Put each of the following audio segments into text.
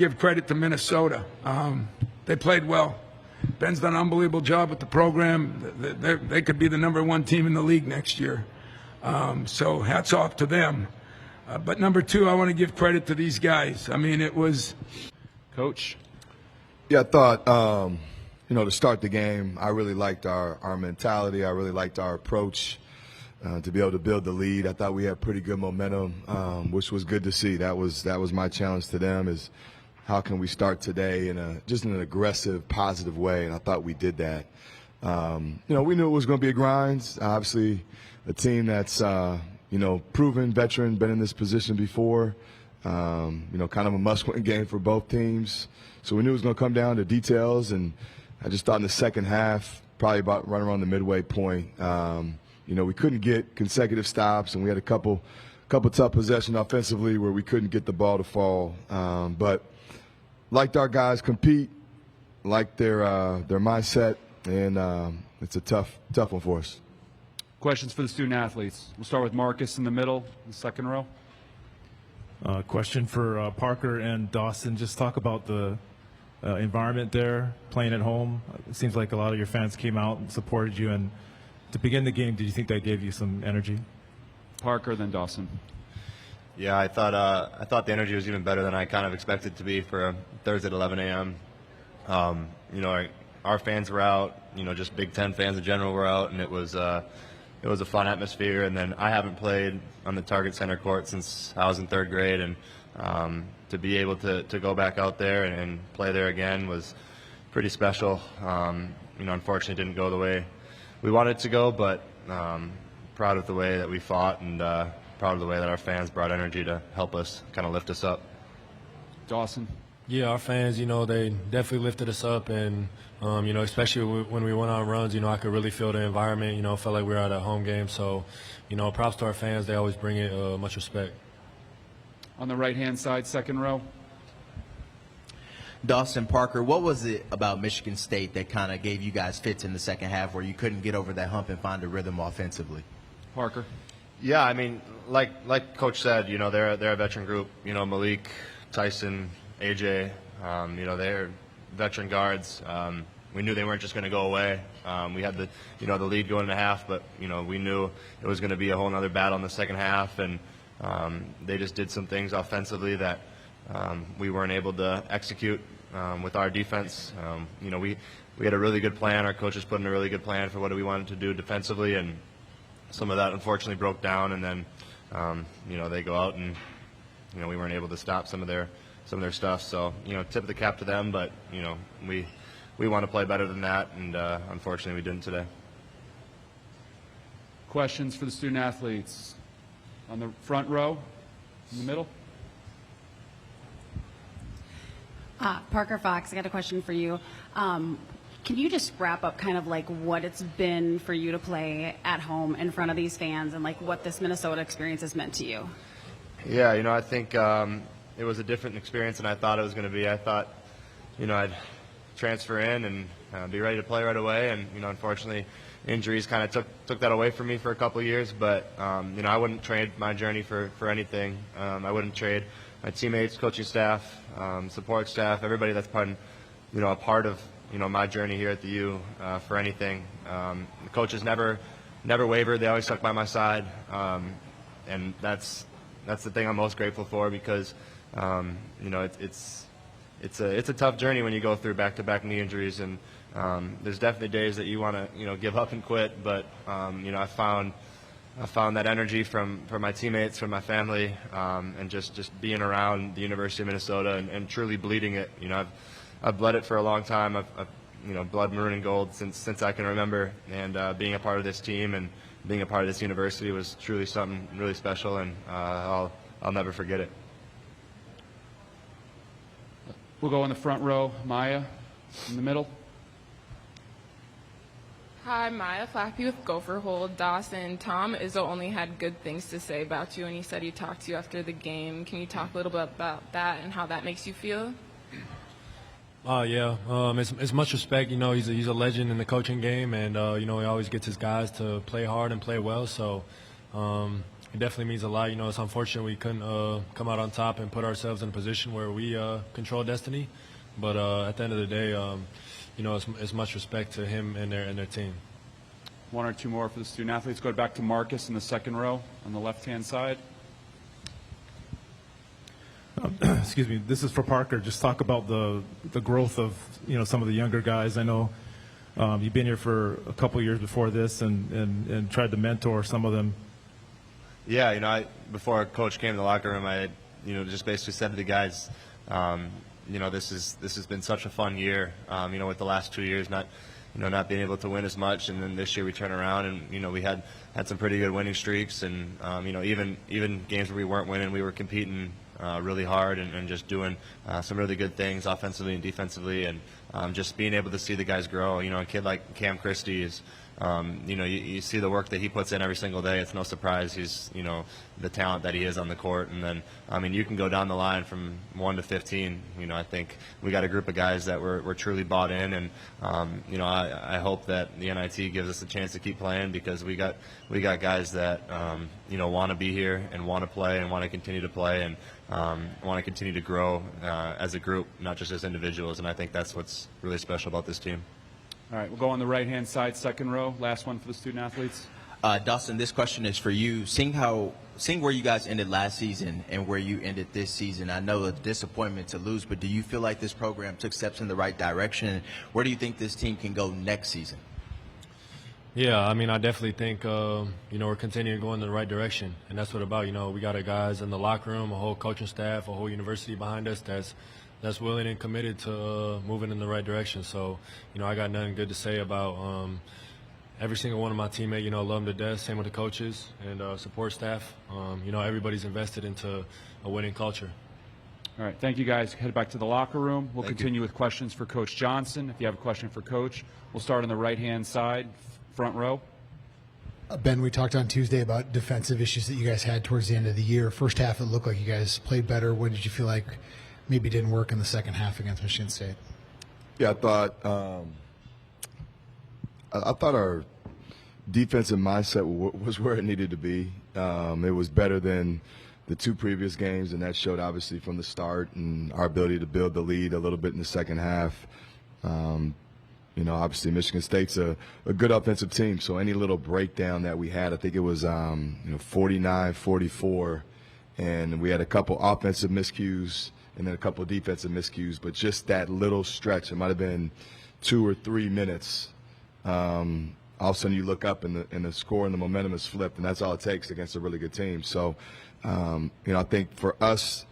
Give credit to Minnesota. They played well. Ben's done an unbelievable job with the program. They could be the #1 team in the league next year. So hats off to them. But number two, I want to give credit to these guys. I mean, it was Coach. Yeah, I thought, to start the game, I really liked our mentality. I really liked our approach to be able to build the lead. I thought we had pretty good momentum, which was good to see. That was my challenge to them is how can we start today in just in an aggressive, positive way, and I thought we did that. We knew it was going to be a grind. Obviously, a team that's proven veteran, been in this position before. Kind of a must-win game for both teams. So we knew it was going to come down to details, and I just thought in the second half, probably about right around the midway point, we couldn't get consecutive stops, and we had a couple tough possessions offensively where we couldn't get the ball to fall. But liked our guys compete, liked their mindset, and it's a tough one for us. Questions for the student athletes. We'll start with Marcus in the middle, the second row. Question for Parker and Dawson. Just talk about the environment there, playing at home. It seems like a lot of your fans came out and supported you. And to begin the game, did you think that gave you some energy? Parker, then Dawson. Yeah, I thought the energy was even better than I kind of expected it to be for a Thursday at 11 a.m. Our fans were out. Just Big Ten fans in general were out, and it was a fun atmosphere. And then I haven't played on the Target Center court since I was in third grade, and to be able to go back out there and play there again was pretty special. Unfortunately, it didn't go the way we wanted it to go, but proud of the way that we fought, and proud of the way that our fans brought energy to help us kind of lift us up. Dawson. Yeah, our fans, they definitely lifted us up, and especially when we went on runs, I could really feel the environment. Felt like we were at a home game. So, props to our fans. They always bring it much respect. On the right-hand side, second row. Dawson, Parker, what was it about Michigan State that kind of gave you guys fits in the second half where you couldn't get over that hump and find a rhythm offensively? Parker. Yeah, I mean, like Coach said, they're a veteran group. Malik, Tyson, AJ, they're veteran guards. We knew they weren't just going to go away. We had the lead going into half, but we knew it was going to be a whole other battle in the second half, and they just did some things offensively that we weren't able to execute with our defense. We had a really good plan. Our coaches put in a really good plan for what we wanted to do defensively, and some of that unfortunately broke down. And then they go out and we weren't able to stop some of their stuff. So tip of the cap to them, but we want to play better than that, and unfortunately we didn't today. Questions for the student athletes. On the front row, in the middle. Parker Fox, I got a question for you. Can you just wrap up kind of like what it's been for you to play at home in front of these fans, and like what this Minnesota experience has meant to you? Yeah, I think it was a different experience than I thought it was going to be. I thought, I'd transfer in and be ready to play right away, and unfortunately, injuries kind of took that away from me for a couple of years. But I wouldn't trade my journey for anything. I wouldn't trade my teammates, coaching staff, support staff, everybody that's a part of my journey here at the U for anything. The coaches never wavered. They always stuck by my side, and that's the thing I'm most grateful for, because it's a tough journey when you go through back-to-back knee injuries, and there's definitely days that you want to give up and quit. But I found that energy from my teammates, from my family, and just being around the University of Minnesota and truly bleeding it. I've bled it for a long time. I've bled maroon and gold since I can remember, and being a part of this team and being a part of this university was truly something really special, and I'll never forget it. We'll go in the front row. Maya, in the middle. Hi, Maya Flappy with Gopher Hold. Dawson, Tom Izzo only had good things to say about you, and he said he talked to you after the game. Can you talk a little bit about that and how that makes you feel? Yeah, it's much respect. He's a legend in the coaching game, and he always gets his guys to play hard and play well. So it definitely means a lot. You know, it's unfortunate we couldn't come out on top and put ourselves in a position where we control destiny. But at the end of the day, you know, it's much respect to him and their team. One or two more for the student athletes. Go back to Marcus in the second row on the left-hand side. Excuse me. This is for Parker. Just talk about the growth of, you know, some of the younger guys. I know you've been here for a couple years before this and tried to mentor some of them. Yeah, you know, before Coach came to the locker room, I, you know, just basically said to the guys, you know, this has been such a fun year. You know, with the last 2 years not being able to win as much, and then this year we turn around and, you know, we had some pretty good winning streaks, and you know, even games where we weren't winning, we were competing really hard and just doing some really good things offensively and defensively, and just being able to see the guys grow. You know, a kid like Cam Christie is, you know, you see the work that he puts in every single day. It's no surprise he's, you know, the talent that he is on the court. And then, I mean, you can go down the line from 1 to 15. You know, I think we got a group of guys that we're truly bought in, and you know, I hope that the NIT gives us a chance to keep playing, because we got guys that you know, want to be here and want to play and want to continue to play, and want to continue to grow as a group, not just as individuals. And I think that's what's really special about this team. All right, we'll go on the right-hand side, second row. Last one for the student athletes. Dawson, this question is for you. Seeing where you guys ended last season and where you ended this season, I know a disappointment to lose, but do you feel like this program took steps in the right direction? Where do you think this team can go next season? Yeah, I mean, I definitely think, you know, we're continuing to go in the right direction, and that's what about. You know, we got guys in the locker room, a whole coaching staff, a whole university behind us that's willing and committed to moving in the right direction. So, you know, I got nothing good to say about every single one of my teammates. You know, love them to death. Same with the coaches and support staff. You know, everybody's invested into a winning culture. All right, thank you guys. Head back to the locker room. We'll continue with questions for Coach Johnson. If you have a question for Coach, we'll start on the right-hand side, front row. Ben, we talked on Tuesday about defensive issues that you guys had towards the end of the year. First half, it looked like you guys played better. What did you feel like maybe didn't work in the second half against Michigan State? Yeah, I thought our defensive mindset was where it needed to be. It was better than the two previous games, and that showed obviously from the start, and our ability to build the lead a little bit in the second half. You know, obviously Michigan State's a good offensive team, so any little breakdown that we had, I think it was 49-44, and we had a couple offensive miscues and then a couple defensive miscues, but just that little stretch, it might have been 2 or 3 minutes. All of a sudden you look up and the score and the momentum is flipped, and that's all it takes against a really good team. So, you know, I think for us,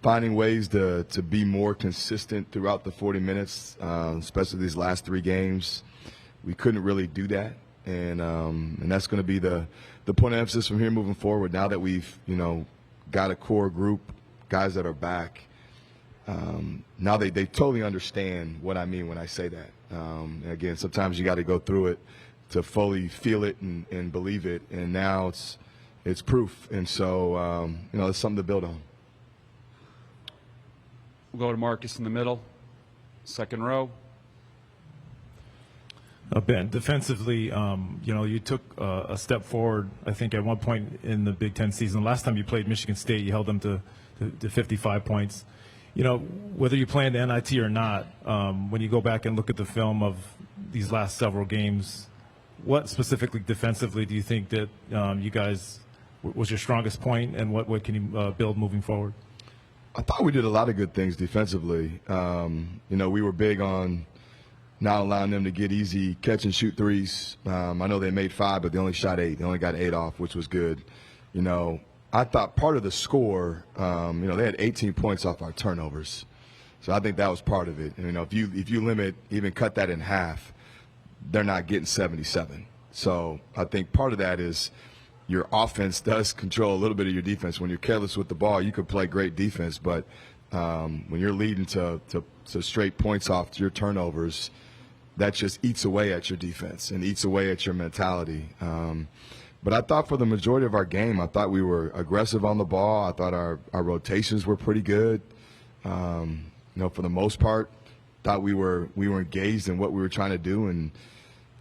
finding ways to be more consistent throughout the 40 minutes, especially these last 3 games, we couldn't really do that, and that's going to be the point of emphasis from here moving forward. Now that we've, you know, got a core group, guys that are back, now they totally understand what I mean when I say that. Again, sometimes you got to go through it to fully feel it and believe it, and now it's proof, and so you know, it's something to build on. We'll go to Marcus in the middle, second row. Ben, defensively, you know, you took a step forward, I think, at one point in the Big Ten season. Last time you played Michigan State, you held them to 55 points. You know, whether you play in the NIT or not, when you go back and look at the film of these last several games, what specifically defensively do you think that you guys was your strongest point, and what can you build moving forward? I thought we did a lot of good things defensively. You know, we were big on not allowing them to get easy catch and shoot threes. I know they made 5, but they only shot 8. They only got 8 off, which was good. You know, I thought part of the score, you know, they had 18 points off our turnovers. So I think that was part of it. And, you know, if you limit, even cut that in half, they're not getting 77. So I think part of that is your offense does control a little bit of your defense. When you're careless with the ball, you could play great defense, but when you're leading to straight points off your turnovers, that just eats away at your defense and eats away at your mentality. But I thought for the majority of our game, I thought we were aggressive on the ball. I thought our rotations were pretty good. You know, for the most part, thought we were engaged in what we were trying to do, and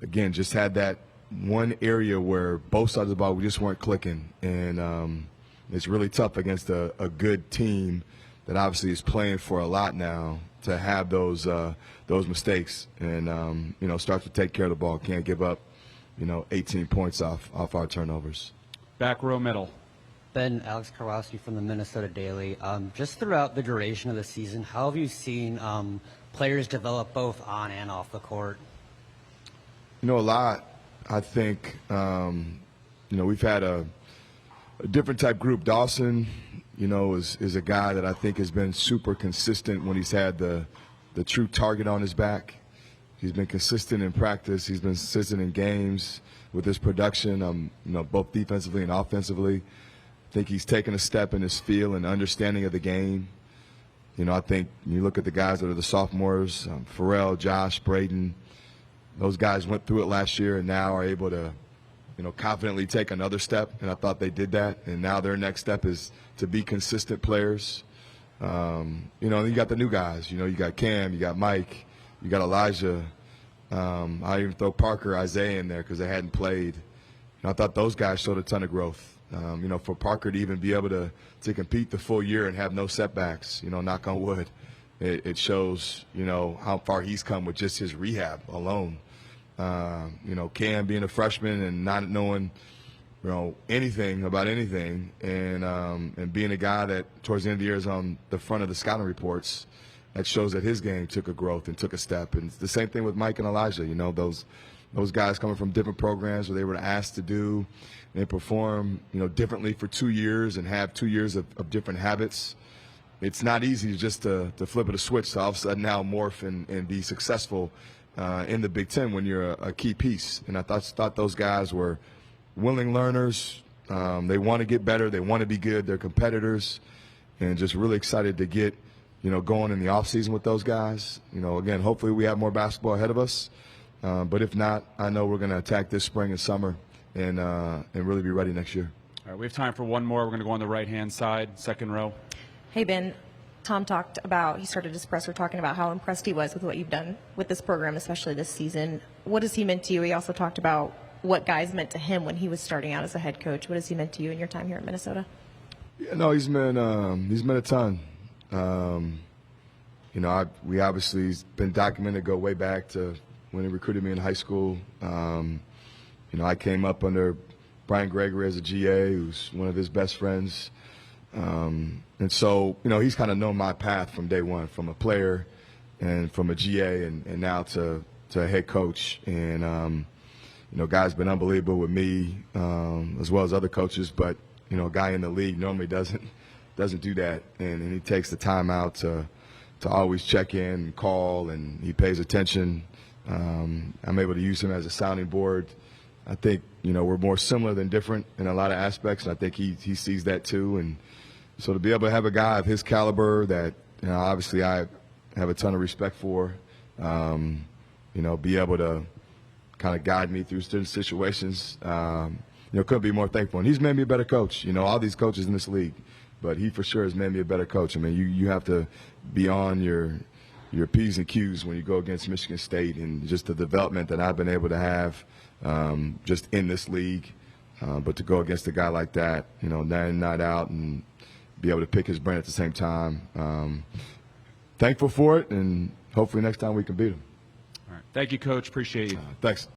again, just had that one area where both sides of the ball we just weren't clicking, and it's really tough against a good team that obviously is playing for a lot now to have those mistakes and start to take care of the ball. Can't give up 18 points off our turnovers. Back row middle. Ben, Alex Karwowski from the Minnesota Daily. Just throughout the duration of the season, how have you seen players develop both on and off the court? A lot. I think, we've had a different type group. Dawson, is a guy that I think has been super consistent when he's had the true target on his back. He's been consistent in practice. He's been consistent in games with his production, both defensively and offensively. I think he's taken a step in his feel and understanding of the game. I think you look at the guys that are the sophomores, Pharrell, Josh, Braden, those guys went through it last year and now are able to, confidently take another step, and I thought they did that. And now their next step is to be consistent players. And you got the new guys. You got Cam, you got Mike, you got Elijah. I even throw Parker, Isaiah in there because they hadn't played. I thought those guys showed a ton of growth. For Parker to even be able to compete the full year and have no setbacks, knock on wood, it shows, how far he's come with just his rehab alone. Cam being a freshman and not knowing, anything about anything, and being a guy that towards the end of the year is on the front of the scouting reports, that shows that his game took a growth and took a step. And it's the same thing with Mike and Elijah. Those guys coming from different programs where they were asked to do and perform, differently for 2 years and have 2 years of different habits. It's not easy just to flip a switch to all of a sudden now morph and be successful in the Big Ten when you're a key piece. And I thought those guys were willing learners. They want to get better. They want to be good. They're competitors, and just really excited to get, going in the offseason with those guys. Again, hopefully we have more basketball ahead of us. But if not, I know we're going to attack this spring and summer and really be ready next year. All right, we have time for one more. We're going to go on the right-hand side, second row. Hey, Ben. Tom he started his presser talking about how impressed he was with what you've done with this program, especially this season. What has he meant to you? He also talked about what guys meant to him when he was starting out as a head coach. What has he meant to you in your time here at Minnesota? Yeah, no, he's meant a ton. We obviously been documented, go way back to when he recruited me in high school. I came up under Brian Gregory as a GA, who's one of his best friends. And so, he's kind of known my path from day one, from a player and from a GA and now to a head coach. And, guy's been unbelievable with me as well as other coaches. But, a guy in the league normally doesn't do that. And he takes the time out to always check in and call, and he pays attention. I'm able to use him as a sounding board. I think, we're more similar than different in a lot of aspects, and I think he sees that too. And so to be able to have a guy of his caliber that, obviously I have a ton of respect for, be able to kind of guide me through certain situations, couldn't be more thankful. And he's made me a better coach. All these coaches in this league, but he for sure has made me a better coach. I mean, you have to be on your P's and Q's when you go against Michigan State, and just the development that I've been able to have just in this league. But to go against a guy like that, night in, night out, and be able to pick his brain at the same time, thankful for it, and hopefully next time we can beat him. All right. Thank you, Coach. Appreciate you. Thanks.